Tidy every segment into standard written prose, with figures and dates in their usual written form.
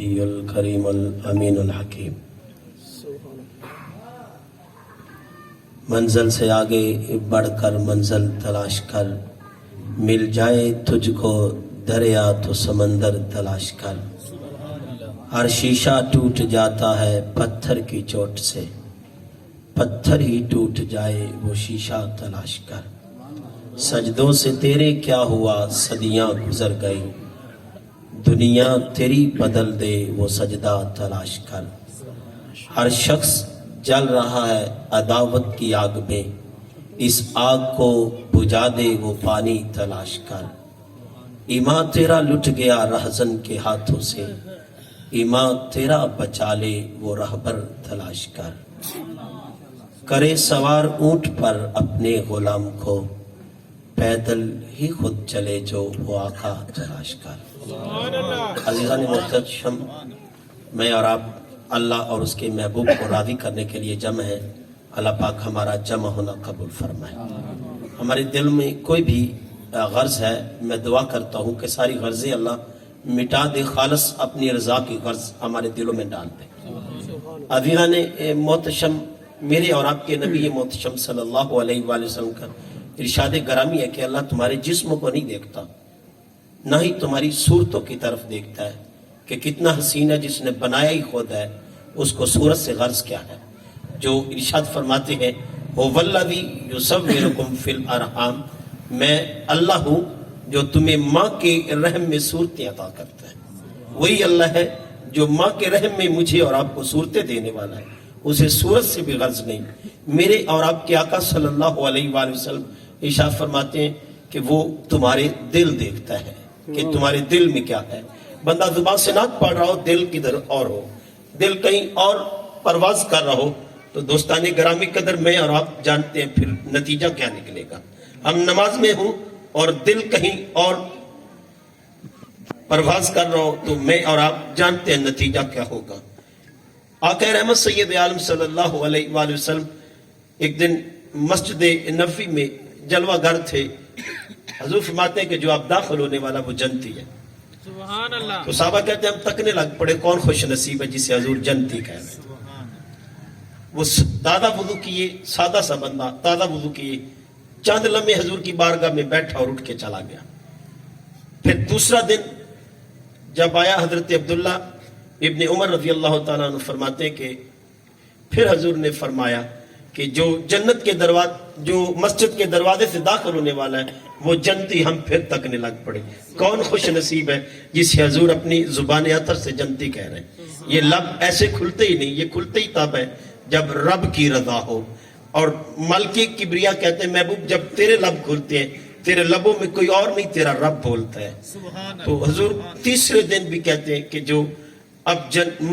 النبی الکریم الامین الحکیم۔ منزل سے آگے بڑھ کر منزل تلاش کر، مل جائے تجھ کو دریا تو سمندر تلاش کر۔ ہر شیشہ ٹوٹ جاتا ہے پتھر کی چوٹ سے، پتھر ہی ٹوٹ جائے وہ شیشہ تلاش کر۔ سجدوں سے تیرے کیا ہوا صدیاں گزر گئی، دنیا تیری بدل دے وہ سجدہ تلاش کر۔ ہر شخص جل رہا ہے عداوت کی آگ میں، اس آگ کو بجھا دے وہ پانی تلاش کر۔ ایمان تیرا لٹ گیا رہزن کے ہاتھوں سے، ایمان تیرا بچا لے وہ رہبر تلاش کر۔ کرے سوار اونٹ پر اپنے غلام کو، پیدل ہی خود چلے جو وہ آقا تلاش کر۔ عزیزان محترم، میں اور آپ اللہ اور اس کے محبوب کو راضی کرنے کے لیے جمع ہیں۔ اللہ پاک ہمارا جمع ہونا قبول فرمائے۔ ہمارے دل میں کوئی بھی غرض ہے، میں دعا کرتا ہوں کہ ساری غرضیں اللہ مٹا دے، خالص اپنی رضا کی غرض ہمارے دلوں میں ڈال دے۔ عزیزان محتشم، میرے اور آپ کے نبی محتشم صلی اللہ علیہ وآلہ وسلم کا ارشاد گرامی ہے کہ اللہ تمہارے جسم کو نہیں دیکھتا، نہ ہی تمہاری صورتوں کی طرف دیکھتا ہے کہ کتنا حسین ہے، جس نے بنایا ہی خود ہے، اس کو صورت سے غرض کیا ہے۔ جو ارشاد فرماتے ہیں هو الذی یصورکم فی الارحام، میں اللہ ہوں جو تمہیں ماں کے رحم میں صورتیں عطا کرتا ہے۔ وہی اللہ ہے جو ماں کے رحم میں مجھے اور آپ کو صورتیں دینے والا ہے، اسے صورت سے بھی غرض نہیں۔ میرے اور آپ کے آقا صلی اللہ علیہ وآلہ وسلم ارشاد فرماتے ہیں کہ وہ تمہارے دل دیکھتا ہے کہ تمہارے دل میں کیا ہے۔ بندہ زبان سے نعت پڑھ رہا ہو، دل کدھر اور ہو، دل کہیں اور پرواز کر رہا ہو، تو دوستان گرامی قدر میں اور آپ جانتے ہیں پھر نتیجہ کیا نکلے گا۔ ہم نماز میں ہوں اور دل کہیں اور پرواز کر رہا ہو تو میں اور آپ جانتے ہیں نتیجہ کیا ہوگا۔ آقا رحمت سید عالم صلی اللہ علیہ وآلہ وسلم ایک دن مسجد نبوی میں جلوہ گر تھے۔ حضور فرماتے ہیں کہ جو آپ داخل ہونے والا وہ جنتی ہے۔ سبحان اللہ۔ تو صحابہ کہتے ہیں ہم تکنے لگ پڑے، کون خوش نصیب ہے جسے حضور جنتی کہہ رہے ہیں۔ وہ تازہ وضو کیے، سادہ سا بندہ تازہ وضو کیے، چند لمحے حضور کی بارگاہ میں بیٹھا اور اٹھ کے چلا گیا۔ پھر دوسرا دن جب آیا، حضرت عبداللہ ابن عمر رضی اللہ تعالیٰ عنہ فرماتے ہیں کہ پھر حضور نے فرمایا کہ جو جنت کے دروازے، جو مسجد کے دروازے سے داخل ہونے والا ہے وہ جنتی، ہم پھر تکنے لگ پڑے۔ کون خوش نصیب ہے جسے حضور اپنی زبان اطہر سے جنتی کہہ رہے ہیں۔ یہ لب ایسے کھلتے ہی نہیں، یہ کھلتے ہی تب ہے جب رب کی رضا ہو۔ اور ملکی کبریا کہتے ہیں محبوب جب تیرے لب کھلتے ہیں، تیرے لبوں میں کوئی اور نہیں، تیرا رب بولتا ہے۔ تو حضور تیسرے دن بھی کہتے ہیں کہ جو اب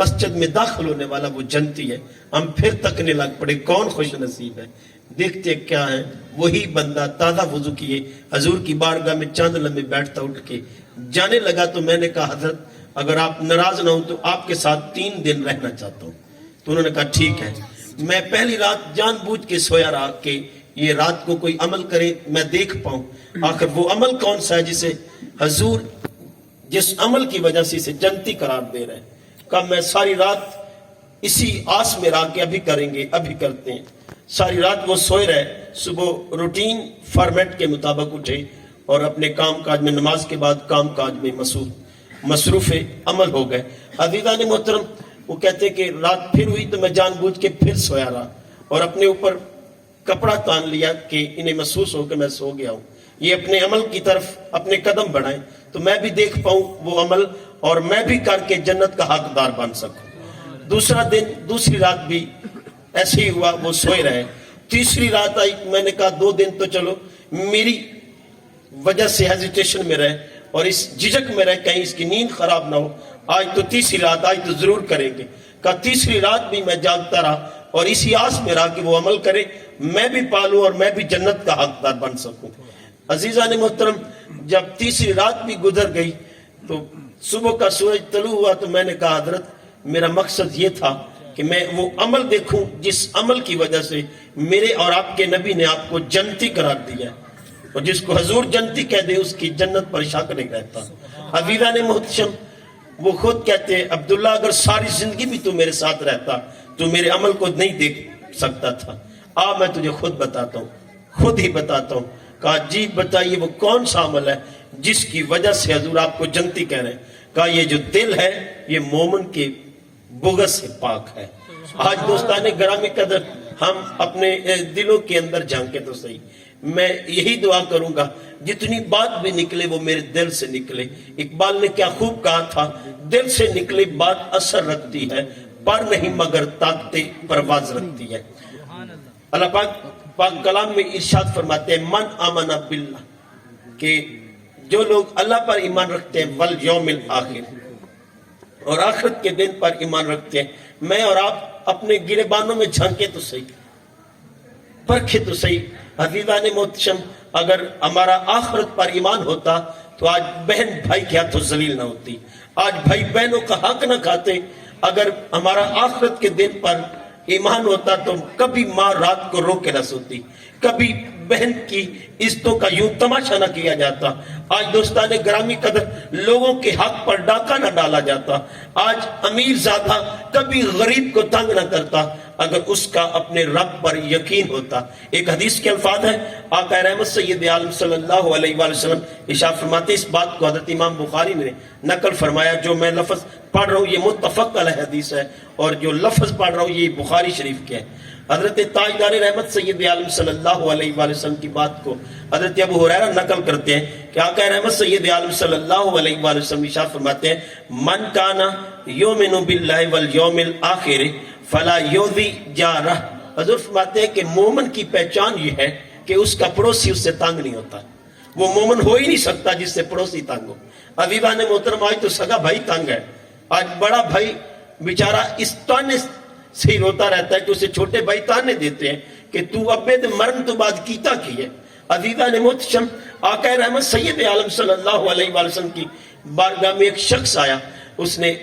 مسجد میں داخل ہونے والا وہ جنتی ہے، ہم پھر تکنے لگ پڑے، کون خوش نصیب ہے۔ دیکھتے کیا ہے، وہی بندہ تازہ وضو کیے حضور کی بارگاہ میں چند لمحے بیٹھتا، اٹھ کے جانے لگا تو میں نے کہا حضرت اگر آپ ناراض نہ ہوں تو آپ کے ساتھ 3 دن رہنا چاہتا ہوں۔ تو انہوں نے کہا ٹھیک ہے۔ میں پہلی رات جان بوجھ کے سویا رہا کہ یہ رات کو کوئی عمل کرے میں دیکھ پاؤں، آخر وہ عمل کون سا ہے جسے حضور جس عمل کی وجہ سے اسے جنتی قرار دے رہے ہیں۔ کہا میں ساری رات اسی آس میں رہا کہ ابھی کریں گے، ابھی کرتے ہیں۔ ساری رات وہ سوئے رہے، صبح روٹین فارمیٹ کے مطابق اٹھے اور اپنے کام کاج میں، نماز کے بعد کام کاج میں مصروف عمل ہو گئے۔ عزیزان محترم، وہ کہتے ہیں کہ رات پھر ہوئی تو میں جان بوجھ کے پھر سویا رہا اور اپنے اوپر کپڑا تان لیا کہ انہیں محسوس ہو کہ میں سو گیا ہوں، یہ اپنے عمل کی طرف اپنے قدم بڑھائیں تو میں بھی دیکھ پاؤں وہ عمل اور میں بھی کر کے جنت کا حقدار بن سکوں۔ دوسرا دن، دوسری رات بھی ایسے ہی ہوا، وہ سوئے رہے۔ تیسری رات آئی، میں نے کہا 2 دن تو چلو میری وجہ سے ہیزیٹیشن میں رہے اور اس جھجک میں رہے کہیں اس کی نیند خراب نہ ہو، آج تو تیسری رات، آج تو ضرور کریں گے۔ کہا تیسری رات بھی میں جاگتا رہا اور اسی آس میں رہا کہ وہ عمل کرے، میں بھی پالوں اور میں بھی جنت کا حقدار بن سکوں۔ عزیزان محترم، جب تیسری رات بھی گزر گئی تو صبح کا سورج طلوع ہوا تو میں نے کہا حضرت میرا مقصد یہ تھا کہ میں وہ عمل دیکھوں جس عمل کی وجہ سے میرے اور آپ کے نبی نے آپ کو جنتی قرار دیا ہے، اور جس کو حضور جنتی کہہ دے اس کی جنت پر شک نہیں رہتا۔ عزیزان محتشم، وہ خود کہتے ہیں عبداللہ اگر ساری زندگی بھی تو میرے ساتھ رہتا تو میرے عمل کو نہیں دیکھ سکتا تھا. میں تجھے خود بتاتا ہوں, خود ہی بتاتا ہوں. کہا جی بتائیے وہ کون سا عمل ہے جس کی وجہ سے حضور آپ کو جنتی کہہ رہے ہیں؟ کہا یہ جو دل ہے یہ مومن کے بغض سے پاک ہے. آج دوستان گرامی قدر ہم اپنے دلوں کے اندر جھانکے تو صحیح. میں یہی دعا کروں گا جتنی بات بھی نکلے وہ میرے دل سے نکلے. اقبال نے کیا خوب کہا تھا, دل سے نکلے بات اثر رکھتی ہے, پر نہیں مگر طاقت پرواز رکھتی ہے. اللہ پاک کلام میں ارشاد فرماتے ہیں من آمن باللہ, کہ جو لوگ اللہ پر ایمان رکھتے ہیں, والیوم الآخر, اور آخرت کے دن پر ایمان رکھتے ہیں. میں اور آپ اپنے گریبانوں میں جھانکے تو صحیح, پرکھے تو صحیح. حفیظان محتشم, اگر ہمارا آخرت پر ایمان ہوتا تو آج بہن بھائی کے ہاتھوں ذلیل نہ ہوتی, آج بھائی بہنوں کا حق نہ کھاتے. اگر ہمارا آخرت کے دن پر ایمان ہوتا تو کبھی ماں رات کو رو کے نہ سوتی, کبھی بہن کی عزتوں کا یوں تماشا نہ کیا جاتا. آج دوستان گرامی قدر لوگوں کے حق پر ڈاکہ نہ ڈالا جاتا. آج امیر زادہ کبھی غریب کو تنگ نہ کرتا اگر اس کا اپنے رب پر یقین ہوتا. ایک حدیث کے الفاظ ہیں, آقا رحمت سید عالم صلی اللہ علیہ وآلہ وسلم ارشاد فرماتے, اس بات کو حضرت امام بخاری نے نقل فرمایا, جو میں لفظ پڑھ رہا ہوں یہ متفق علیہ حدیث ہے, اور جو لفظ پڑھ رہا ہوں یہ بخاری شریف کے ہے. حضرت تاجدار رحمت سید عالم صلی اللہ علیہ وآلہ وسلم کی بات کو حضرت ابو ہریرہ نقل کرتے ہیں کہ آقا رحمت سید عالم صلی اللہ علیہ وآلہ وسلم ارشاد فرماتے ہیں, من کانا یؤمن باللہ والیوم الآخر فلا یؤذی جارہ. حضور فرماتے ہیں کہ مومن کی پہچان یہ ہے کہ اس کا پڑوسی اس سے تنگ نہیں ہوتا. وہ مومن ہو ہی نہیں سکتا جس سے پڑوسی تنگ ہو. حبیبان محترم, آج تو سگا بھائی تنگ ہے, آج بڑا بھائی بیچارہ اس تانے سے ہی روتا رہتا ہے کہ اسے چھوٹے بھائی تانے دیتے ہیں کہ تو ابے دے مرن تو بعد کیتا کی ہے. عزیزان محتشم, آقا رحمت سید عالم صلی اللہ علیہ وآلہ وسلم کی بارگاہ میں ایک شخص آیا, اس نے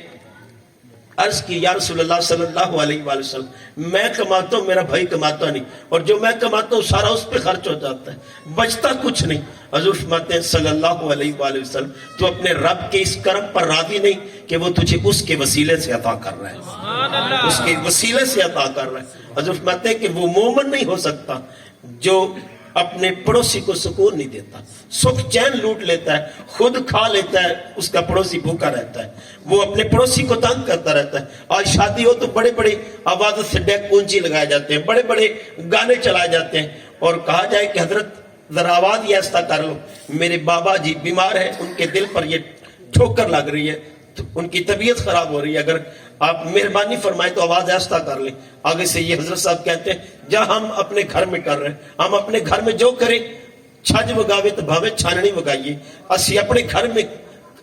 عرض کی یا رسول اللہ صلی اللہ علیہ وآلہ وسلم, میں کماتا ہوں میرا بھائی کماتا نہیں, اور جو میں کماتا ہوں سارا اس پہ خرچ ہو جاتا ہے, بچتا کچھ نہیں. حضور فرماتے ہیں صلی اللہ علیہ وآلہ وسلم, تو اپنے رب کے اس کرم پر راضی نہیں کہ وہ تجھے اس کے وسیلے سے عطا کر رہا ہے, اس کے وسیلے سے عطا کر رہا ہے. حضور فرماتے ہیں کہ وہ مومن نہیں ہو سکتا جو اپنے پڑوسی کو سکون نہیں دیتا, سکھ چین لوٹ لیتا ہے, خود کھا لیتا ہے, اس کا پڑوسی بھوکا رہتا ہے, وہ اپنے پڑوسی کو تنگ کرتا رہتا ہے. آج شادی ہو تو بڑے بڑے آواز سے ڈیک پونچی لگائے جاتے ہیں, بڑے بڑے گانے چلائے جاتے ہیں, اور کہا جائے کہ حضرت ذرا آواز یہ ایسا کر لو, میرے بابا جی بیمار ہیں, ان کے دل پر یہ ٹھوکر لگ رہی ہے, ان کی طبیعت خراب ہو رہی ہے, اگر آپ مہربانی فرمائیں تو آواز ایسا کر لیں. آگے سے یہ حضرت صاحب کہتے ہیں جہاں ہم اپنے گھر میں کر رہے ہیں, ہم اپنے گھر میں جو کریں چھج وگاوے تو بھاوے چھاننی وگائیے, اسی اپنے گھر میں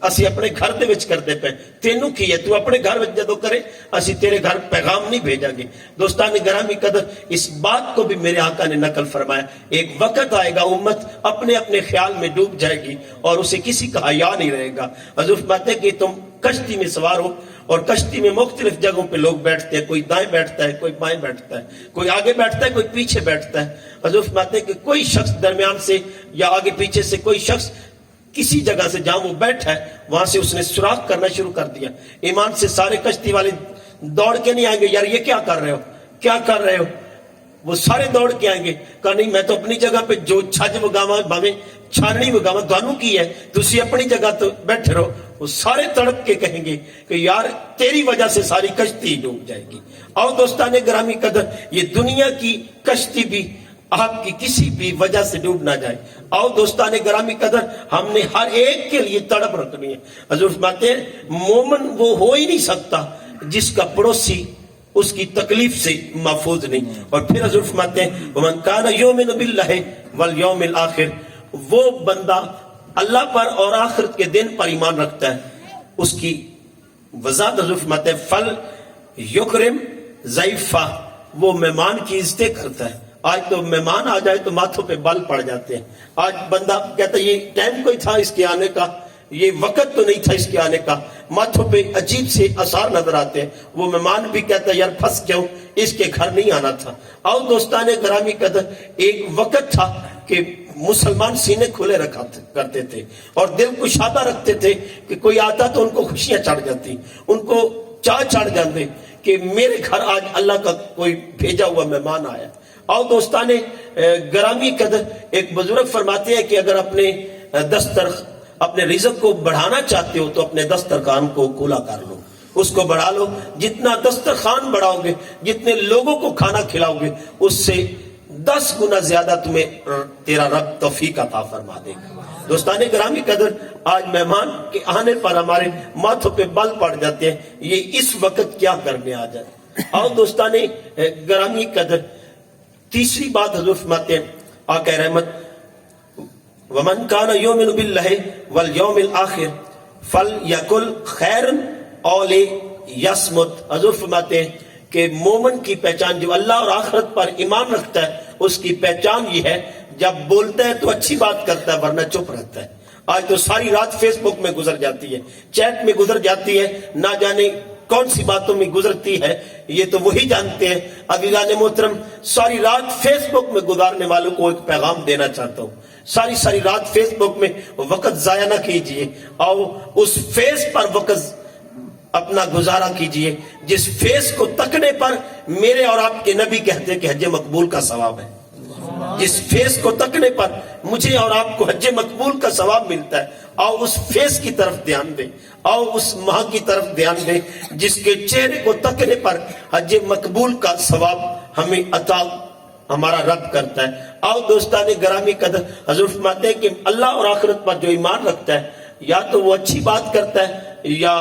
اسی اپنے گھر دے وچ کرتے پے, تینوں کی ہے تو اپنے گھر وچ جدو کرے اسی تیرے گھر پیغام نہیں بھیجا گے. دوستان گرامی قدر, اس بات کو بھی میرے آقا نے نقل فرمایا, ایک وقت آئے گا امت اپنے اپنے خیال میں ڈوب جائے گی اور اسے کسی کا حیا نہیں رہے گا. حضور فرماتے ہیں کہ تم کشتی میں سوار ہو, اور کشتی میں مختلف جگہوں پہ لوگ بیٹھتے ہیں, کوئی دائیں بیٹھتا ہے, کوئی بائیں بیٹھتا ہے, کوئی آگے بیٹھتا ہے, کوئی پیچھے بیٹھتا ہے. حضور فرماتے ہیں کہ کوئی شخص درمیان سے یا آگے پیچھے سے کوئی شخص کسی جگہ سے جہاں وہ بیٹھا ہے وہاں سے اس نے سوراخ کرنا شروع کر دیا. ایمان سے سارے کشتی والے دوڑ کے نہیں آئیں گے, یار یہ کیا کر رہے ہو, کیا کر رہے ہو, وہ سارے دوڑ کے آئیں گے. کہا نہیں میں تو اپنی جگہ پہ جو چھج وگاواں بھاویں چھاننی وگاواں دانوں کی ہے, تسی اپنی جگہ تو بیٹھے رہو. وہ سارے تڑپ کے کہیں گے کہ یار تیری وجہ سے ساری کشتی ڈوب جائے گی. آؤ دوستان گرامی قدر, یہ دنیا کی کشتی بھی آپ کی کسی بھی وجہ سے ڈوب نہ جائے. آؤ دوستان گرامی قدر, ہم نے ہر ایک کے لیے تڑپ رکھنی ہے. حضور فرماتے ہیں مومن وہ ہو ہی نہیں سکتا جس کا پڑوسی اس کی تکلیف سے محفوظ نہیں. اور پھر حضور فرماتے ہیں ومن کان یؤمن باللہ والیوم الآخر, وہ بندہ اللہ پر اور آخرت کے دن پر ایمان رکھتا ہے, اس کی وضاحت حضور فرماتے ہیں فل یکرم ضیفہ, وہ مہمان کی عزتیں کرتا ہے. آج تو مہمان آ جائے تو ماتھوں پہ بال پڑ جاتے ہیں. آج بندہ کہتا ہے یہ ٹائم کوئی تھا اس کے آنے کا, یہ وقت تو نہیں تھا اس کے آنے کا, ماتھوں پہ عجیب سے آثار نظر آتے ہیں. وہ مہمان بھی کہتا ہے یار پھنس کیوں, اس کے گھر نہیں آنا تھا. آؤ دوستان گرامی قدر, ایک وقت تھا کہ مسلمان سینے کھلے رکھا کرتے تھے اور دل کشادہ رکھتے تھے کہ کوئی آتا تو ان کو خوشیاں چڑھ جاتی, ان کو چاہ چڑھ جاتے کہ میرے گھر آج اللہ کا کوئی بھیجا ہوا مہمان آیا. اور دوستان گرامی قدر, ایک بزرگ فرماتے ہیں کہ اگر اپنے رزق کو بڑھانا چاہتے ہو تو اپنے دسترخوان کو کھلا کر لو, اس کو بڑھا لو. جتنا دسترخوان بڑھاؤ گے, جتنے لوگوں کو کھانا کھلاؤ گے, اس سے 10 گنا زیادہ تمہیں تیرا رب توفیق عطا فرما دے گا. دوستان گرامی قدر, آج مہمان کے آنے پر ہمارے ماتھوں پہ بل پڑ جاتے ہیں, یہ اس وقت کیا کرنے آ جائے. اور دوستان گرامی قدر, تیسری بات حضور فرماتے ہیں آقا رحمت, ومن کان یؤمن باللہ والیوم الآخر فلیقل خیرا او لیصمت. حضور فرماتے ہیں کہ مومن کی پہچان, جو اللہ اور آخرت پر ایمان رکھتا ہے, اس کی پہچان یہ ہے جب بولتا ہے تو اچھی بات کرتا ہے ورنہ چپ رہتا ہے. آج تو ساری رات فیس بک میں گزر جاتی ہے, چیٹ میں گزر جاتی ہے, نہ جانے کون سی باتوں میں گزرتی ہے, یہ تو وہی جانتے ہیں. عزیزان محترم, ساری رات فیس بک میں گزارنے والوں کو ایک پیغام دینا چاہتا ہوں, ساری رات فیس بک میں وقت ضائع نہ کیجئے, اور اس فیس پر وقت اپنا گزارا کیجئے جس فیس کو تکنے پر میرے اور آپ کے نبی کہتے کہ حج مقبول کا ثواب ہے. جس فیس کو تکنے پر مجھے اور آپ کو حج مقبول کا ثواب ملتا ہے, اور اس فیس کی طرف دھیان دیں, اور اس ماں کی طرف دھیان دیں جس کے چہرے کو تکنے پر حج مقبول کا ثواب ہمیں عطا ہمارا رب کرتا ہے. اور دوستان گرامی قدر, حضور فرماتے ہیں کہ اللہ اور آخرت پر جو ایمان رکھتا ہے, یا تو وہ اچھی بات کرتا ہے یا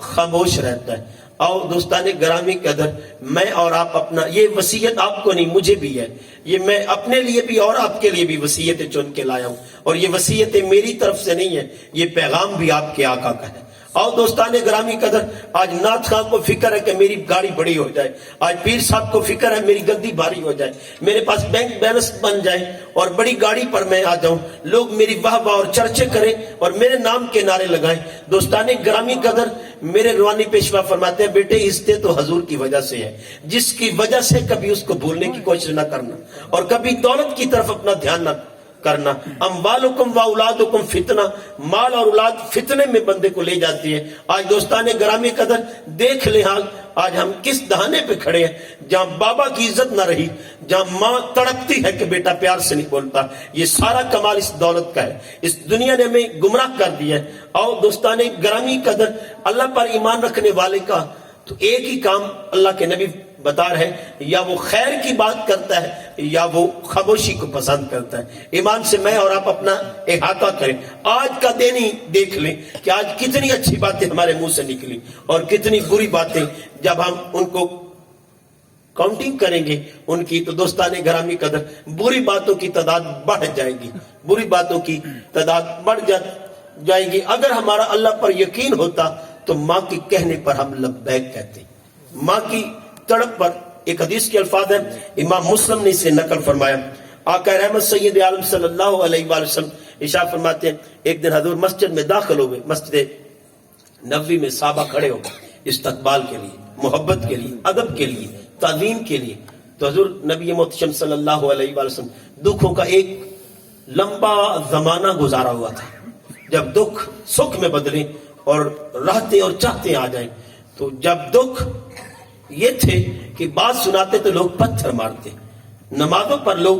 خاموش رہتا ہے. اور دوستان گرامی قدر, میں اور آپ اپنا, یہ وصیت آپ کو نہیں مجھے بھی ہے, یہ میں اپنے لیے بھی اور آپ کے لیے بھی وصیتیں چن کے لایا ہوں, اور یہ وصیتیں میری طرف سے نہیں ہے, یہ پیغام بھی آپ کے آقا کا ہے. اور دوستان گرامی قدر, آج نعت خان کو فکر ہے کہ میری گاڑی بڑی ہو جائے, آج پیر صاحب کو فکر ہے میری گدی بھاری ہو جائے, میرے پاس بینک بیلنس بن جائے اور بڑی گاڑی پر میں آ جاؤں, لوگ میری واہ واہ اور چرچے کریں اور میرے نام کے نعرے لگائیں. دوستان گرامی قدر, میرے روحانی پیشوا فرماتے ہیں بیٹے عزتیں تو حضور کی وجہ سے ہے, جس کی وجہ سے کبھی اس کو بھولنے کی کوشش نہ کرنا اور کبھی دولت کی طرف اپنا دھیان نہ کرنا. اموالکم و اولادکم فتنہ, مال اور اولاد فتنے میں بندے کو لے جاتی ہے. آج دوستان گرامی قدر, دیکھ لیں حال, آج ہم کس دہانے پہ کھڑے ہیں جہاں بابا کی عزت نہ رہی, جہاں ماں تڑپتی ہے کہ بیٹا پیار سے نہیں بولتا. یہ سارا کمال اس دولت کا ہے, اس دنیا نے ہمیں گمراہ کر دیا ہے. اور دوستان گرامی قدر, اللہ پر ایمان رکھنے والے کا تو ایک ہی کام اللہ کے نبی بتا رہے, یا وہ خیر کی بات کرتا ہے یا وہ خاموشی کو پسند کرتا ہے. ایمان سے میں اور آپ اپنا احاطہ کریں. آج کا دن ہی دیکھ لیں کہ آج کتنی اچھی باتیں ہمارے منہ سے نکلی اور کتنی بری باتیں. جب ہم ان کو کاؤنٹنگ کریں گے ان کی, تو دوستان گرامی قدر, بری باتوں کی تعداد بڑھ جائے گی, بری باتوں کی تعداد بڑھ جائے گی. اگر ہمارا اللہ پر یقین ہوتا تو ماں کے کہنے پر ہم لبیک کہتے. ماں کی تڑپ پر ایک حدیث کے الفاظ ہیں, امام مسلم نے اسے نقل فرمایا. آقا رحمت سید عالم صلی اللہ علیہ وآلہ وسلم ارشاد فرماتے ہیں, ایک دن حضور مسجد میں داخل ہوئے, مسجد نبوی میں صحابہ کھڑے ہو گئے استقبال کے لیے, محبت کے لیے, ادب کے لیے, تعظیم کے لیے. تو حضور نبی محتشم صلی اللہ علیہ وآلہ وسلم دکھوں کا ایک لمبا زمانہ گزارا ہوا تھا. جب دکھ سکھ میں بدلے اور راحتیں اور چاہتے آ جائیں, تو جب دکھ یہ تھے کہ بات سناتے تو لوگ پتھر مارتے, نمازوں پر لوگ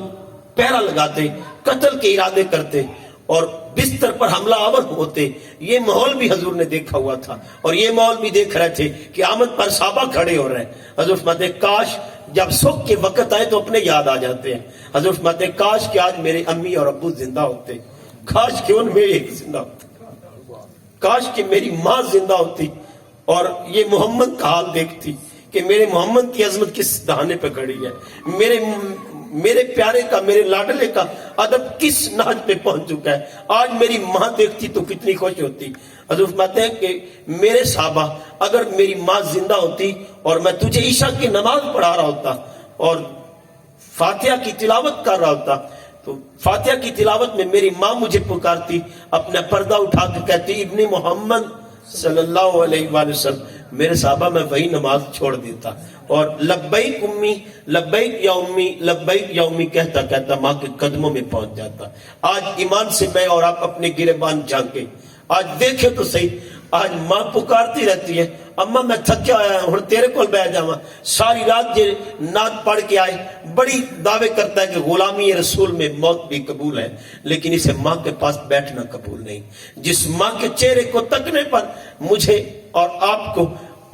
پہرا لگاتے, قتل کے ارادے کرتے اور بستر پر حملہ آور ہوتے. یہ ماحول بھی حضور نے دیکھا ہوا تھا اور یہ ماحول بھی دیکھ رہے تھے کہ آمد پر صحابہ کھڑے ہو رہے ہیں. حضور فرماتے ہیں کاش جب سکھ کے وقت آئے تو اپنے یاد آ جاتے ہیں. حضور فرماتے ہیں کاش کہ آج میرے امی اور ابو زندہ ہوتے, کاش کہ ان میں ایک زندہ ہوتے, کاش کہ میری ماں زندہ ہوتی اور یہ محمد کا حال دیکھتی کہ میرے محمد کی عظمت کس دہانے پہ کھڑی ہے, میرے پیارے کا, میرے لاڈلے کا ادب کس نہج پہ پہنچ چکا ہے. آج میری ماں دیکھتی تو کتنی خوش ہوتی. حضور فرماتے ہیں کہ میرے صحابہ, اگر میری ماں زندہ ہوتی اور میں تجھے عشاء کی نماز پڑھا رہا ہوتا اور فاتحہ کی تلاوت کر رہا ہوتا, تو فاتحہ کی تلاوت میں میری ماں مجھے پکارتی, اپنا پردہ اٹھا کے کہتی ابن محمد صلی اللہ علیہ وآلہ وسلم, میرے صحابہ میں وہی نماز چھوڑ دیتا اور لبیک امی، لبیک یا امی، لبیک یا امی کہتا کہتا ماں کے قدموں میں پہنچ جاتا۔ آج ایمان سے میں اور آپ اپنے گریبان جھانکے، آج دیکھیں تو صحیح، آج ماں پکارتی رہتی ہے اما میں تھکیا آیا ہوں تیرے کول بیٹھ جاواں، ساری رات یہ نعت پڑھ کے آئے، بڑی دعوے کرتا ہے کہ غلامی رسول میں موت بھی قبول ہے، لیکن اسے ماں کے پاس بیٹھنا قبول نہیں۔ جس ماں کے چہرے کو تکنے پر مجھے اور آپ کو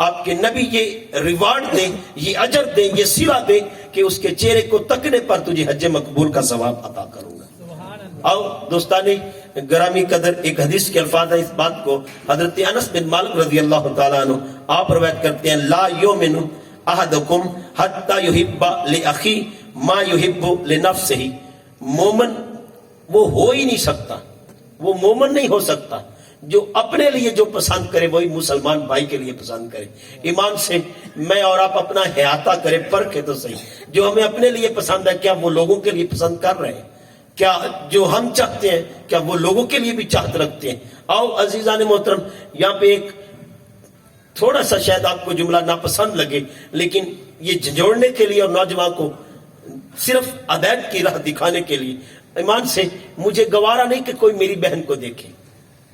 آپ کے نبی یہ ریوارڈ دیں، یہ اجر دیں، یہ صلہ دیں کہ اس کے چہرے کو تکنے پر تجھے حج مقبول کا ثواب عطا کروں گا۔ آؤ دوستانی گرامی قدر، ایک حدیث کے الفاظ ہیں اس بات کو حضرت انس بن مالک رضی اللہ تعالیٰ عنہ آپ روایت کرتے ہیں، لا یؤمن احدکم حتی یحب لاخی ما یحب لنفسہ۔ مومن وہ ہو ہی نہیں سکتا، وہ مومن نہیں ہو سکتا جو اپنے لیے جو پسند کرے وہی مسلمان بھائی کے لیے پسند کرے۔ ایمان سے میں اور آپ اپنا احاطہ کرے، پرکھے تو صحیح، جو ہمیں اپنے لیے پسند ہے کیا وہ لوگوں کے لیے پسند کر رہے ہیں؟ کیا جو ہم چاہتے ہیں کیا وہ لوگوں کے لیے بھی چاہت رکھتے ہیں؟ آؤ عزیزان محترم، یہاں پہ ایک تھوڑا سا شاید آپ کو جملہ ناپسند لگے، لیکن یہ جھنجھوڑنے کے لیے اور نوجوان کو صرف ہدایت کی راہ دکھانے کے لیے، ایمان سے مجھے گوارا نہیں کہ کوئی میری بہن کو دیکھے،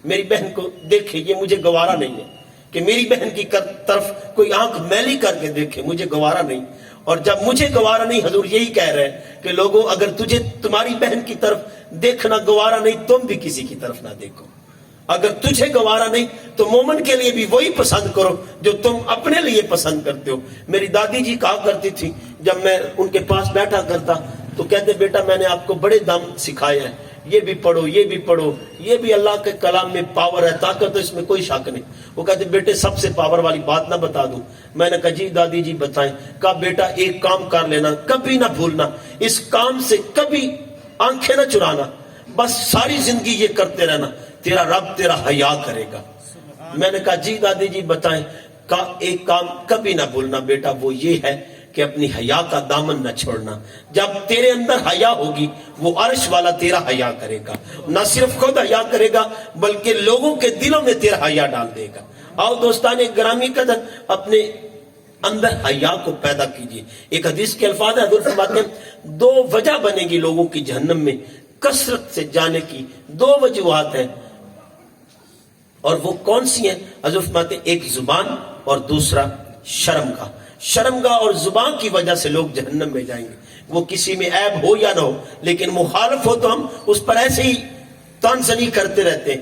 میری بہن کو دیکھے، یہ مجھے گوارا نہیں ہے کہ میری بہن کی طرف کوئی آنکھ میلی کر کے دیکھے، مجھے گوارا نہیں۔ اور جب مجھے گوارا نہیں، حضور یہی کہہ رہے ہیں کہ لوگوں اگر تجھے تمہاری بہن کی طرف دیکھنا گوارا نہیں، تم بھی کسی کی طرف نہ دیکھو۔ اگر تجھے گوارا نہیں تو مومن کے لیے بھی وہی پسند کرو جو تم اپنے لیے پسند کرتے ہو۔ میری دادی جی کہا کرتی تھی، جب میں ان کے پاس بیٹھا کرتا تو کہتے بیٹا میں نے آپ کو بڑے دم سکھائے ہیں، یہ بھی پڑھو، یہ بھی پڑھو، یہ بھی اللہ کے کلام میں پاور ہے، طاقت ہے، اس میں کوئی شک نہیں۔ وہ کہتے بیٹے سب سے پاور والی بات نہ بتا دوں؟ میں نے کہا جی دادی جی بتائیں۔ کہا بیٹا ایک کام کر لینا، کبھی نہ بھولنا، اس کام سے کبھی آنکھیں نہ چرانا، بس ساری زندگی یہ کرتے رہنا، تیرا رب تیرا حیا کرے گا۔ میں نے کہا جی دادی جی بتائیں۔ کہا ایک کام کبھی نہ بھولنا بیٹا، وہ یہ ہے کہ اپنی حیا کا دامن نہ چھوڑنا۔ جب تیرے اندر حیا ہوگی وہ عرش والا تیرا حیا کرے گا، نہ صرف خود حیا کرے گا بلکہ لوگوں کے دلوں میں تیرا حیا ڈال دے گا۔ آؤ دوستان گرامی قدر، اپنے اندر حیا کو پیدا کیجئے۔ ایک حدیث کے الفاظ ہیں، حضور فرماتے ہیں دو وجہ بنے گی لوگوں کی جہنم میں کثرت سے جانے کی، دو وجوہات ہیں، اور وہ کون سی ہیں؟ حضور فرماتے ہیں ایک زبان اور دوسرا شرم کا۔ شرمگاہ اور زبان کی وجہ سے لوگ جہنم میں جائیں گے۔ وہ کسی میں عیب ہو یا نہ ہو، لیکن مخالف ہو تو ہم اس پر ایسے ہی تانزنی کرتے رہتے ہیں۔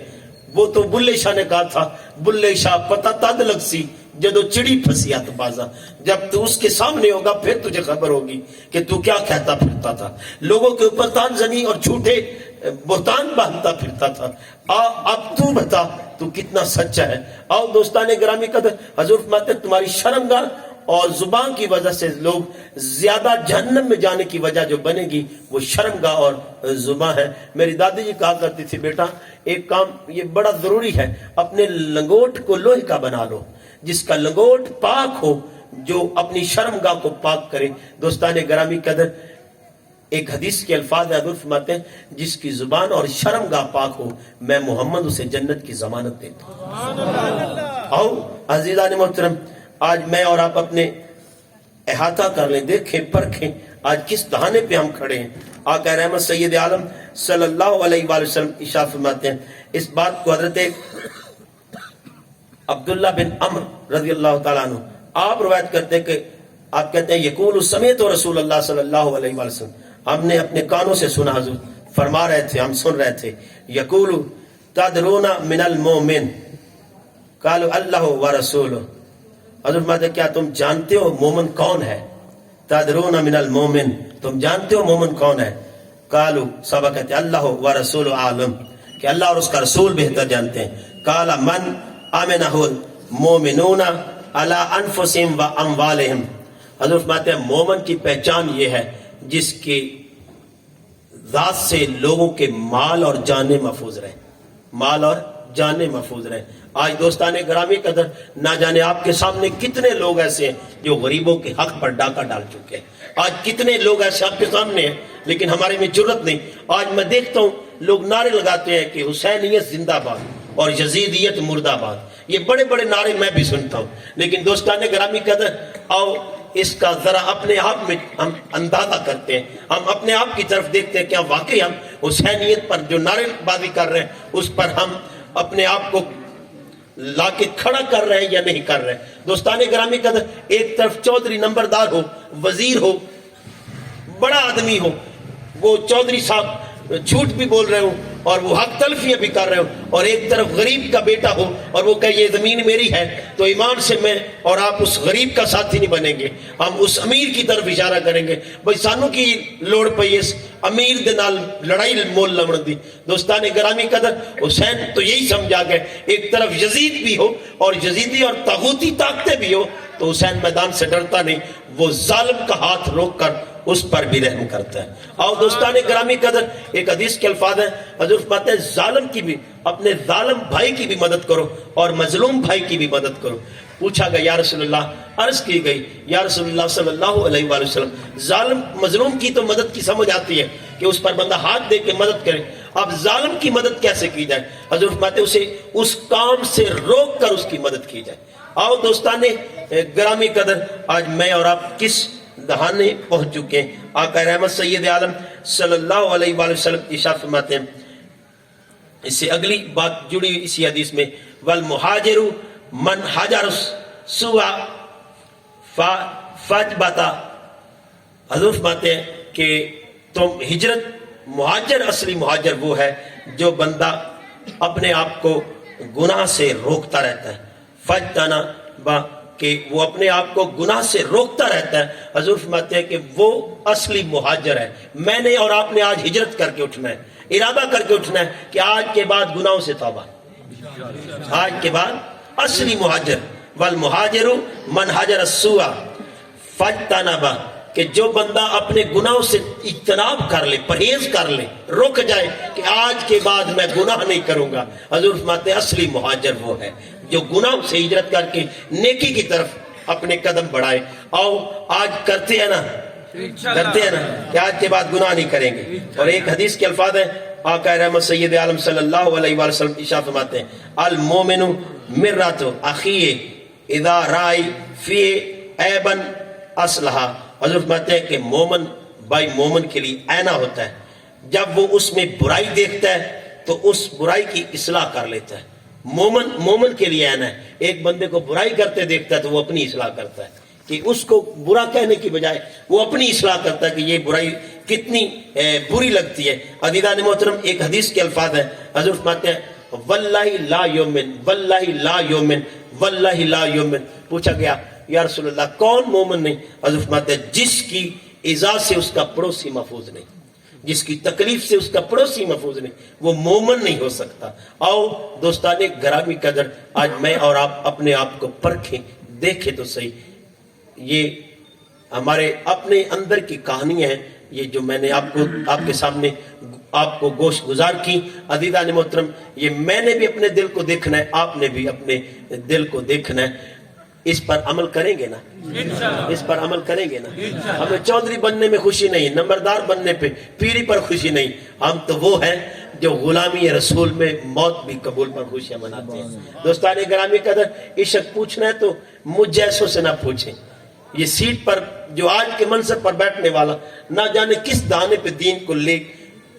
وہ تو بلے شاہ نے کہا تھا، بلے شاہ پتہ تد لگ سی جدو چڑی پھنسی ہاتھ بازا، جب تو اس کے سامنے ہوگا پھر تجھے خبر ہوگی کہ تو کیا کہتا پھرتا تھا، لوگوں کے اوپر تانزنی اور جھوٹے بہتان باندھتا پھرتا تھا۔ اب تو بتا تو کتنا سچا ہے۔ آؤ دوستان گرامی قدر، حضور فرماتے ہیں تمہاری شرمگاہ اور زبان کی وجہ سے لوگ زیادہ جہنم میں جانے کی وجہ جو بنے گی وہ شرمگاہ اور زبان ہے۔ میری دادی جی کہا کرتی تھی بیٹا ایک کام یہ بڑا ضروری ہے، اپنے لنگوٹ کو لوہے کا بنا لو، جس کا لنگوٹ پاک ہو، جو اپنی شرمگاہ کو پاک کرے۔ دوستان گرامی قدر، ایک حدیث کے الفاظ حضور فرماتے ہیں جس کی زبان اور شرمگاہ پاک ہو میں محمد اسے جنت کی ضمانت دیتا ہوں۔ آؤ عزیزان محترم، آج میں اور آپ اپنے احاطہ کر لیں، دیکھیں پرکھیں آج کس دہانے پہ ہم کھڑے ہیں۔ آقا رحمت سید عالم صلی اللہ علیہ وآلہ وسلم ارشاد فرماتے ہیں، اس بات کو حضرت عبداللہ بن عمر رضی اللہ تعالیٰ عنہ آپ روایت کرتے ہیں کہ آپ کہتے ہیں یقول سمیت رسول اللہ صلی اللہ علیہ وآلہ وسلم، ہم نے اپنے کانوں سے سنا حضور فرما رہے تھے، ہم سن رہے تھے، یقول تدرون من المومن قالوا اللہ ورسولہ، حضور فرماتے ہیں کیا تم جانتے ہو مومن کون ہے؟ تدرون من المومن، تم جانتے ہو مومن کون ہے؟ قالوا صحابہ کہتے ہیں اللہ ورسولہ عالم، کہ اللہ اور اس کا رسول بہتر جانتے ہیں۔ قال من آمنہ المومنون علی انفسہم و اموالہم، حضور فرماتے ہیں مومن کی پہچان یہ ہے جس کی ذات سے لوگوں کے مال اور جانیں محفوظ رہیں، مال اور جانیں محفوظ رہیں۔ آج دوستان گرامی قدر، نہ جانے آپ کے سامنے کتنے لوگ ایسے ہیں جو غریبوں کے حق پر ڈاکہ ڈال چکے ہیں، آج کتنے لوگ ایسے آپ کے سامنے ہیں لیکن ہمارے میں جرت نہیں۔ آج میں دیکھتا ہوں لوگ نعرے لگاتے ہیں کہ حسینیت زندہ باد اور یزیدیت مردہ باد، یہ بڑے بڑے نعرے میں بھی سنتا ہوں، لیکن دوستان گرامی قدر، آؤ اس کا ذرا اپنے آپ میں ہم اندازہ کرتے ہیں، ہم اپنے آپ کی طرف دیکھتے ہیں، کیا واقعی ہم حسینیت پر جو نعرے بازی کر رہے ہیں اس پر ہم اپنے آپ کو لا کے کھڑا کر رہے ہیں یا نہیں کر رہے ہیں؟ دوستان گرامی قدر، ایک طرف چودھری نمبردار ہو، وزیر ہو، بڑا آدمی ہو، وہ چودھری صاحب جھوٹ بھی بول رہے ہوں اور وہ حق تلفیاں بھی کر رہے ہوں، اور ایک طرف غریب کا بیٹا ہو اور وہ کہے یہ زمین میری ہے، تو ایمان سے میں اور آپ اس غریب کا ساتھی نہیں بنیں گے، ہم اس امیر کی طرف اشارہ کریں گے، بھائی سانو کی لوڑ پئی اس امیر دے نال لڑائی مول لڑن دی۔ دوستان گرامی قدر، حسین تو یہی سمجھا گئے، ایک طرف یزید بھی ہو اور یزیدی اور طاغوتی طاقتیں بھی ہو تو حسین میدان سے ڈرتا نہیں، وہ ظالم کا ہاتھ روک کر اس پر بھی رحم کرتا ہے۔ اور دوستان گرامی قدر، ایک حدیث کے الفاظ ہیں، حضور فرماتے ہیں ظالم کی بھی، اپنے ظالم بھائی کی بھی مدد کرو اور مظلوم بھائی کی بھی مدد کرو۔ پوچھا گیا یا رسول اللہ، عرض کی گئی یا رسول اللہ صلی اللہ علیہ وآلہ وسلم، ظالم مظلوم کی تو مدد کی سمجھ آتی ہے کہ اس پر بندہ ہاتھ دے کے مدد کرے، اب ظالم کی مدد کیسے کی جائے؟ حضور فرماتے ہیں اسے اس کام سے روک کر اس کی مدد کی جائے۔ آؤ دوستان گرامی قدر، آج میں اور آپ کس دہانے پہنچ چکے ہیں؟ آقا رحمت سید عالم صلی اللہ علیہ وآلہ وسلم ارشاد فرماتے ہیں، اس سے اگلی بات جڑی ہوئی اسی حدیث میں، والمہاجر من حجر سوا فجبتا، حضور فرماتے ہیں کہ تم ہجرت، مہاجر اصلی مہاجر وہ ہے جو بندہ اپنے آپ کو گناہ سے روکتا رہتا ہے، فجتنا با کہ وہ اپنے آپ کو گناہ سے روکتا رہتا ہے۔ حضور فرماتے ہیں کہ وہ اصلی مہاجر ہے۔ میں نے اور آپ نے آج ہجرت کر کے اٹھنا ہے، ارادہ کر کے اٹھنا ہے کہ آج کے بعد گناہوں سے توبہ، آج کے بعد اصلی مہاجر، والمہاجر من حجر السوء فاجتنب، کہ جو بندہ اپنے گناہوں سے اجتناب کر لے، پرہیز کر لے، رک جائے کہ آج کے بعد میں گناہ نہیں کروں گا، حضور فرماتے ہیں اصلی مہاجر وہ ہے جو گناہوں سے ہجرت کر کے نیکی کی طرف اپنے قدم بڑھائے۔ آؤ آج کرتے ہیں نا کہ آج کے بعد گناہ نہیں کریں گے۔ اور ایک حدیث کے الفاظ ہیں، آقا رحمت سید عالم صلی اللہ علیہ وآلہ وسلم ارشاد فرماتے ہیں، المومن مرۃ اخیہ اذا رائی فی عیبا اصلحہ، حضور فرماتے ہیں کہ مومن بھائی مومن کے لیے آئینہ ہوتا ہے، جب وہ اس میں برائی دیکھتا ہے تو اس برائی کی اصلاح کر لیتا ہے۔ مومن کے لیے آئینہ ہے، ایک بندے کو برائی کرتے دیکھتا ہے تو وہ اپنی اصلاح کرتا ہے، کہ اس کو برا کہنے کی بجائے وہ اپنی اصلاح کرتا ہے کہ یہ برائی کتنی بری لگتی ہے۔ عزیزان محترم، ایک حدیث کے الفاظ ہیں، حضور فرماتے ہیں واللہ لا یؤمن، واللہ لا یؤمن، واللہ لا یؤمن۔ پوچھا گیا یا رسول اللہ کون مومن نہیں؟ حضور فرماتے ہیں جس کی ایذا سے اس کا پڑوسی محفوظ نہیں، جس کی تکلیف سے اس کا پڑوسی محفوظ نہیں، وہ مومن نہیں ہو سکتا۔ آؤ دوستان گرامی قدر، آج میں اور آپ اپنے آپ کو پرکھیں، دیکھیں تو صحیح، یہ ہمارے اپنے اندر کی کہانیاں ہیں، یہ جو میں نے آپ کے سامنے آپ کو گوش گزار کی۔ عزیزان محترم، یہ میں نے بھی اپنے دل کو دیکھنا ہے، آپ نے بھی اپنے دل کو دیکھنا ہے، اس پر عمل کریں گے نا؟ اس پر عمل کریں گے نا؟ ہمیں چودھری بننے میں خوشی نہیں، نمبردار بننے پہ، پیری پر خوشی نہیں، ہم تو وہ ہیں جو غلامی رسول میں موت بھی قبول پر خوشیاں مناتے ہیں۔ دوستان گرامی قدر، عشق پوچھنا ہے تو مجھ جیسوں سے نہ پوچھیں، یہ سیٹ پر جو آج کے منصب پر بیٹھنے والا نہ جانے کس دانے پہ دین کو لے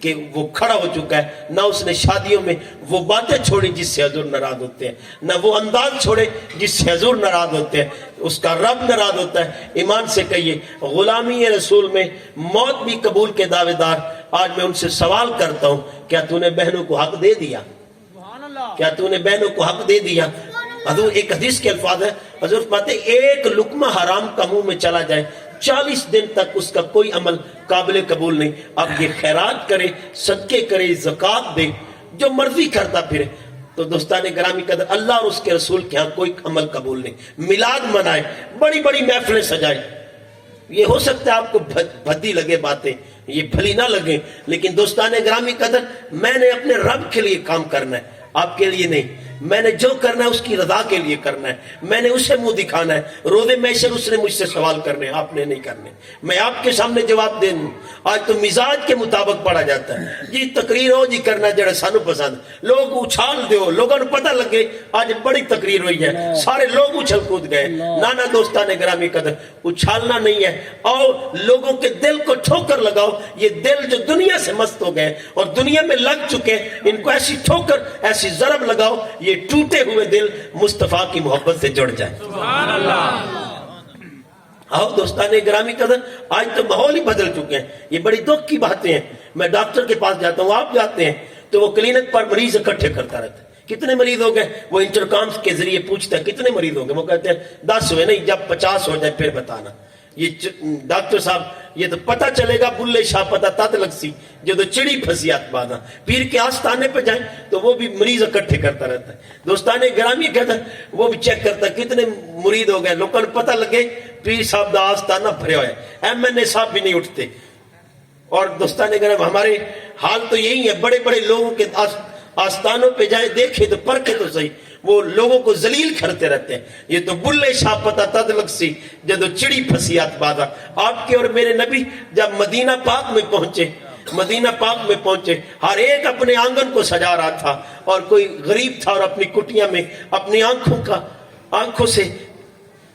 کہ وہ کھڑا ہو چکا ہے، نہ اس نے شادیوں میں وہ باتیں چھوڑی جس سے حضور ناراض ہوتے ہیں، نہ وہ انداز چھوڑے جس سے حضور ناراض ہوتے ہیں، اس کا رب ناراض ہوتا ہے۔ ایمان سے کہیے، غلامی رسول میں موت بھی قبول کے دعوے دار، آج میں ان سے سوال کرتا ہوں، کیا تو نے بہنوں کو حق دے دیا؟ کیا تو نے بہنوں کو حق دے دیا؟ حضور ایک حدیث کے الفاظ ہے، حضور فرماتے ہیں ایک لقمہ حرام کا منہ میں چلا جائے 40 دن تک اس کا کوئی عمل قابل قبول نہیں۔ اب یہ خیرات کرے، صدقے کرے، زکوٰۃ دے، جو مرضی کرتا پھرے، تو دوستان گرامی قدر اللہ اور اس کے رسول کے ہاں کوئی عمل قبول نہیں۔ میلاد منائے، بڑی بڑی محفلیں سجائے، یہ ہو سکتا ہے آپ کو بھدی لگے باتیں، یہ بھلی نہ لگیں، لیکن دوستان گرامی قدر میں نے اپنے رب کے لیے کام کرنا ہے، آپ کے لیے نہیں۔ میں نے جو کرنا ہے اس کی رضا کے لیے کرنا ہے, میں نے اسے منہ دکھانا ہے. روز محشر اس نے مجھ سے سوال کرنے, آپ نے نہیں کرنے. میں آپ کے سامنے جواب دے دوں. آج تو مزاج کے مطابق پڑھا جاتا ہے جی, تقریر ہو جی کرنا جڑا سانو پسند, لوگ اچھال دیو, لوگوں کو پتہ لگے آج بڑی تقریر ہوئی ہے, سارے لوگ اچھل کود گئے. نانا دوستان گرامی قدر, اچھالنا نہیں ہے, اور لوگوں کے دل کو ٹھوکر لگاؤ. یہ دل جو دنیا سے مست ہو گئے اور دنیا میں لگ چکے, ان کو ایسی ٹھوکر ایسی ضرب لگاؤ, یہ ٹوٹے ہوئے دل مصطفیٰ کی محبت سے جڑ جائے. سبحان اللہ. آؤ دوستان گرامی قدر, آج تو ماحول ہی بدل چکے ہیں. یہ بڑی دکھ کی باتیں ہیں. میں ڈاکٹر کے پاس جاتا ہوں, آپ جاتے ہیں تو وہ کلینک پر مریض اکٹھے کرتا رہتا ہے. کتنے مریض ہو گئے, وہ انٹرکام کے ذریعے پوچھتا ہے کتنے مریض ہو گئے, وہ کہتے ہیں 10 ہوئے. نہیں, جب 50 ہو جائے پھر بتانا. یہ ڈاکٹر صاحب, یہ تو پتہ چلے گا بلے شاہ پتہ تد لگ سی جو تو چڑی پھنسیات بانا. پیر کے آستانے پہ جائیں تو وہ بھی مریض اکٹھے کرتا رہتا ہے. دوستان گرامی کہتا ہے, وہ بھی چیک کرتا ہے کتنے مرید ہو گئے, لوگوں کو پتہ لگے پیر صاحب دا آستانہ بھرے ہوئے, MNA صاحب بھی نہیں اٹھتے. اور دوستان گرامی, ہمارے حال تو یہی ہے, بڑے بڑے لوگوں کے آستانوں پہ جائیں, دیکھے تو پرکھے تو صحیح, وہ لوگوں کو ذلیل کرتے رہتے ہیں. یہ تو بلے شاہ پتہ تد لگ سی جدو چڑی پھنسیات بادا. آپ کے اور میرے نبی جب مدینہ پاک میں پہنچے, ہر ایک اپنے آنگن کو سجا رہا تھا, اور کوئی غریب تھا اور اپنی کٹیاں میں اپنی آنکھوں سے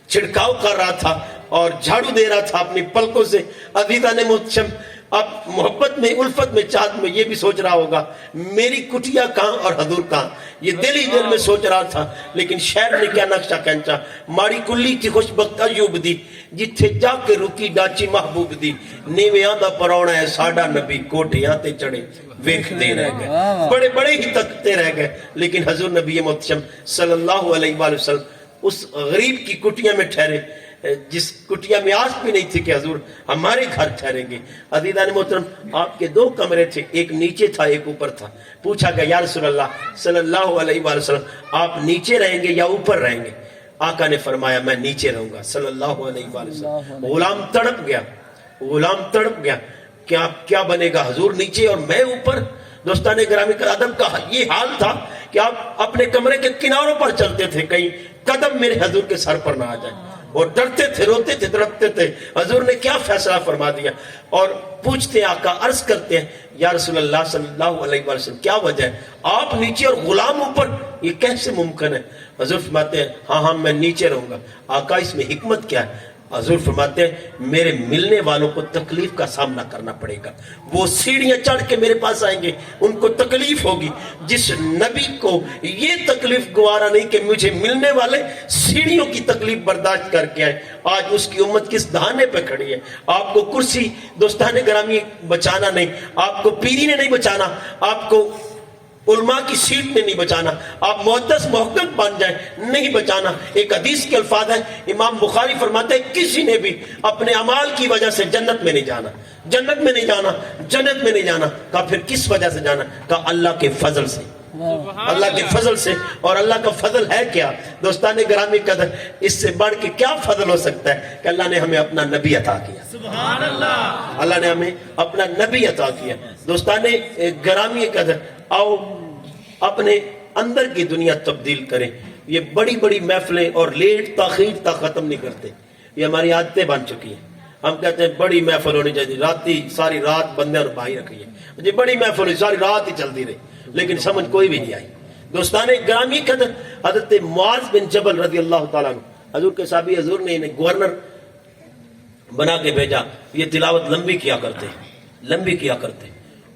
چھڑکاؤ کر رہا تھا اور جھاڑو دے رہا تھا اپنی پلکوں سے. عزیزان محترم, اب محبت میں, الفت میں, چاہت میں یہ بھی سوچ رہا ہوگا میری کٹیا کہاں اور حضور کہاں. یہ دل ہی دل میں سوچ رہا تھا. لیکن شہر نے کیا نقشہ کھینچا, ماڑی کلی تھی خوش بخت ایوب دی, جتھے جا کے رکی ڈاچی محبوب دی. نیویاں دا پرونا ہے ساڈا نبی, کوٹھیاں تے چڑھے ویکھتے رہ گئے, بڑے بڑے ہی تکتے رہ گئے. لیکن حضور نبی محترم صلی اللہ علیہ وآلہ وسلم اس غریب کی کٹیا میں ٹھہرے, جس کٹیا میں آس بھی نہیں تھی کہ حضور ہمارے گھر ٹھہریں گے. عزیزان محترم, آپ کے 2 کمرے تھے, ایک نیچے تھا ایک اوپر تھا. پوچھا گیا یا رسول اللہ صلی اللہ علیہ وآلہ وسلم, آپ نیچے رہیں گے یا اوپر رہیں گے؟ آقا نے فرمایا میں نیچے رہوں گا صلی اللہ علیہ وآلہ وسلم. غلام تڑپ گیا, کیا بنے گا, حضور نیچے اور میں اوپر. دوستان گرامی کا ادب کا یہ حال تھا کہ آپ اپنے کمرے کے کناروں پر چلتے تھے, کہیں قدم میرے حضور کے سر پر نہ آ جائے, اور ڈرتے تھے, روتے تھے, تڑپتے تھے. حضور نے کیا فیصلہ فرما دیا, اور پوچھتے ہیں آقا, عرض کرتے ہیں یا رسول اللہ صلی اللہ علیہ وآلہ وسلم کیا وجہ ہے, آپ نیچے اور غلام اوپر, یہ کیسے ممکن ہے؟ حضور فرماتے ہیں ہاں میں نیچے رہوں گا. آقا اس میں حکمت کیا ہے؟ حضور فرماتے ہیں میرے ملنے والوں کو تکلیف کا سامنا کرنا پڑے گا. وہ سیڑھیاں چڑھ کے میرے پاس آئیں گے, ان کو تکلیف ہوگی. جس نبی کو یہ تکلیف گوارا نہیں کہ مجھے ملنے والے سیڑھیوں کی تکلیف برداشت کر کے آئے, آج اس کی امت کس دہانے پہ کھڑی ہے. آپ کو کرسی دوستان گرامی بچانا نہیں, آپ کو پیری نے نہیں بچانا, آپ کو علماء کی سیٹ میں نہیں بچانا, آپ محدث محقق بن جائیں نہیں بچانا. ایک حدیث کے الفاظ ہیں, امام بخاری فرماتے ہیں کسی نے بھی اپنے اعمال کی وجہ سے جنت میں نہیں جانا. جنت میں نہیں جانا. کہا پھر کس وجہ سے جانا؟ کہا اللہ کے فضل سے, اللہ کے فضل سے. اور اللہ کا فضل ہے کیا دوستان گرامی قدر, اس سے بڑھ کے کیا فضل ہو سکتا ہے کہ اللہ نے ہمیں اپنا نبی عطا کیا. سبحان اللہ, اللہ نے ہمیں اپنا نبی عطا کیا. دوستان گرامی قدر, آؤ اپنے اندر کی دنیا تبدیل کریں. یہ بڑی بڑی محفلیں اور لیٹ تاخیر تک ختم نہیں کرتے, یہ ہماری عادتیں بن چکی ہیں. ہم کہتے ہیں بڑی محفل ہونی چاہیے, ساری رات بندے اور بھائی رکھیے, جی بڑی محفل ہوئی, ساری رات ہی چلتی رہی, لیکن سمجھ کوئی بھی نہیں آئی. دوستان گرامی قدر, حضرت معاذ بن جبل رضی اللہ تعالیٰ عنہ, حضور کے صحابی, حضور نے انہیں گورنر بنا کے بھیجا. یہ تلاوت لمبی کیا کرتے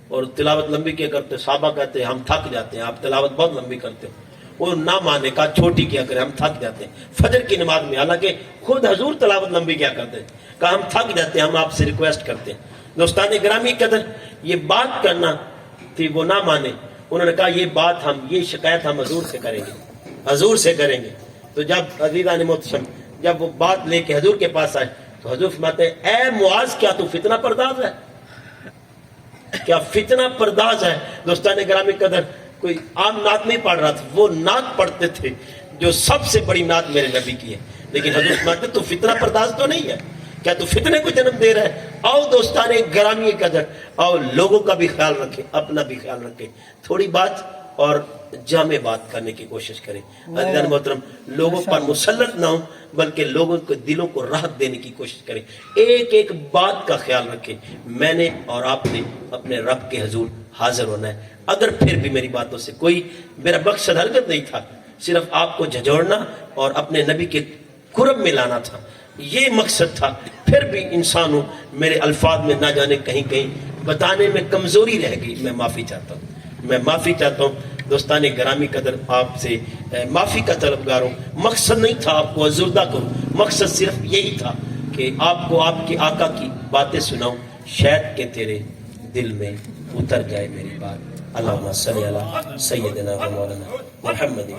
اور تلاوت لمبی کیا کرتے. صحابہ کہتے ہیں ہم تھک جاتے ہیں, آپ تلاوت بہت لمبی کرتے ہو. وہ نہ مانے, کہا چھوٹی کیا کریں, ہم تھک جاتے ہیں. فجر کی نماز میں, حالانکہ خود حضور تلاوت لمبی کیا کرتے, کہا ہم تھک جاتے ہیں, ہم آپ سے ریکویسٹ کرتے ہیں. دوستان گرامی قدر, یہ بات کرنا تھی, وہ نہ مانے. انہوں نے کہا یہ شکایت ہم حضور سے کریں گے. تو جب عزیزان محترم, جب وہ بات لے کے حضور کے پاس آئے تو حضور فرماتے ہیں اے معاذ, کیا تو فتنہ پرداز ہے؟ کیا فتنہ پرداز ہے؟ دوستان گرامی قدر, کوئی عام نعت نہیں پڑھ رہا تھا, وہ نعت پڑھتے تھے جو سب سے بڑی نعت میرے نبی کی ہے. لیکن حضور فرماتے تو فتنہ پرداز تو نہیں ہے, کیا تو فتنے کو جنم دے رہا ہے؟ آؤ دوستان گرامی قدر, آؤ لوگوں کا بھی خیال رکھیں, اپنا بھی خیال رکھیں. تھوڑی بات اور جامع بات کرنے کی کوشش کریں. عزیزان محترم, لوگوں پر مسلط نہ ہوں بلکہ لوگوں کے دلوں کو راحت دینے کی کوشش کریں. ایک ایک بات کا خیال رکھیں. میں نے اور آپ نے اپنے رب کے حضور حاضر ہونا ہے. اگر پھر بھی میری باتوں سے کوئی, میرا مقصد حرکت نہیں تھا, صرف آپ کو جھجوڑنا اور اپنے نبی کے قرب میں لانا تھا, یہ مقصد تھا. پھر بھی انسان ہوں, میرے الفاظ میں نہ جانے کہیں کہیں بتانے میں کمزوری رہ گئی, میں معافی چاہتا ہوں. میں معافی چاہتا ہوں. دوستان گرامی قدر, آپ سے معافی کا طلبگار ہوں. مقصد نہیں تھا آپ کو ازردہ کروں, مقصد صرف یہی تھا کہ آپ کو آپ کے آقا کی باتیں سناؤں, شاید کہ تیرے دل میں اتر جائے میری بات. اللہم صلی علی سیدنا و مولانا محمد.